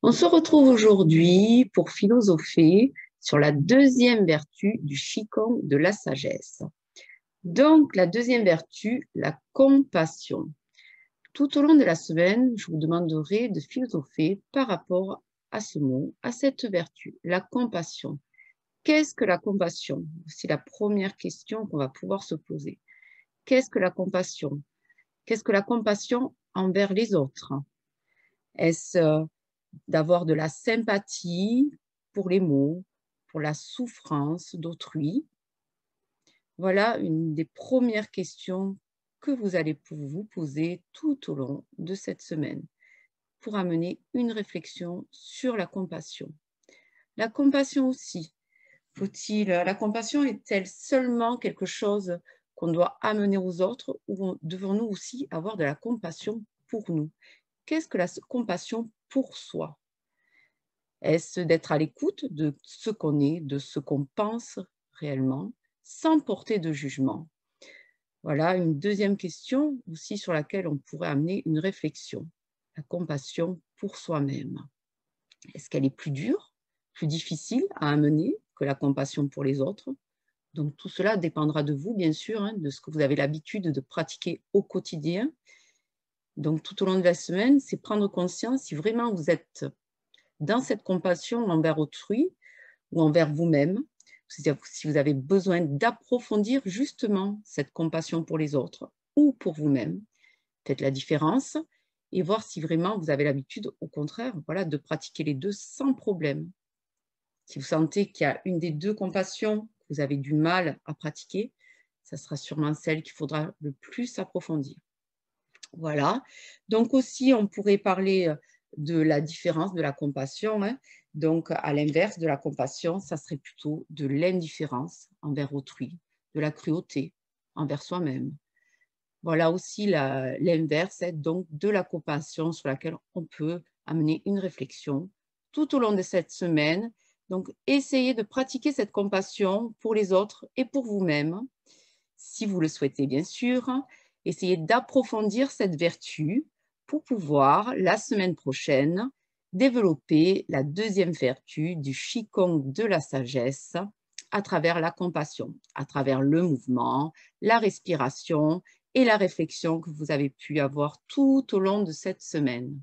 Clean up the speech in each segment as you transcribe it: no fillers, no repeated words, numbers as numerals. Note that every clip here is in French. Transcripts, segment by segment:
On se retrouve aujourd'hui pour philosopher sur la deuxième vertu du Qigong de la sagesse. Donc, la deuxième vertu, la compassion. Tout au long de la semaine, je vous demanderai de philosopher par rapport à ce mot, à cette vertu, la compassion. Qu'est-ce que la compassion? C'est la première question qu'on va pouvoir se poser. Qu'est-ce que la compassion? Qu'est-ce que la compassion envers les autres? Est-ce d'avoir de la sympathie pour les maux, pour la souffrance d'autrui? Voilà une des premières questions que vous allez vous poser tout au long de cette semaine pour amener une réflexion sur la compassion. La compassion aussi, la compassion est-elle seulement quelque chose qu'on doit amener aux autres ou devons-nous aussi avoir de la compassion pour nous? Qu'est-ce que la compassion pour soi? Est-ce d'être à l'écoute de ce qu'on est, de ce qu'on pense réellement, sans porter de jugement? Voilà une deuxième question aussi sur laquelle on pourrait amener une réflexion. La compassion pour soi-même. Est-ce qu'elle est plus dure, plus difficile à amener que la compassion pour les autres? Donc tout cela dépendra de vous, bien sûr, de ce que vous avez l'habitude de pratiquer au quotidien. Donc tout au long de la semaine, c'est prendre conscience si vraiment vous êtes dans cette compassion envers autrui ou envers vous-même, si vous avez besoin d'approfondir justement cette compassion pour les autres ou pour vous-même, faites la différence et voir si vraiment vous avez l'habitude, au contraire, voilà, de pratiquer les deux sans problème. Si vous sentez qu'il y a une des deux compassions que vous avez du mal à pratiquer, ça sera sûrement celle qu'il faudra le plus approfondir. Voilà. Donc aussi, on pourrait parler de la différence de la compassion. Donc, à l'inverse de la compassion, ça serait plutôt de l'indifférence envers autrui, de la cruauté envers soi-même. Voilà aussi l'inverse, donc de la compassion sur laquelle on peut amener une réflexion tout au long de cette semaine. Donc, essayez de pratiquer cette compassion pour les autres et pour vous-même, si vous le souhaitez bien sûr. Essayez d'approfondir cette vertu pour pouvoir, la semaine prochaine, développer la deuxième vertu du Qigong de la sagesse à travers la compassion, à travers le mouvement, la respiration et la réflexion que vous avez pu avoir tout au long de cette semaine.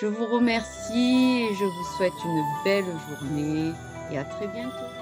Je vous remercie et je vous souhaite une belle journée et à très bientôt.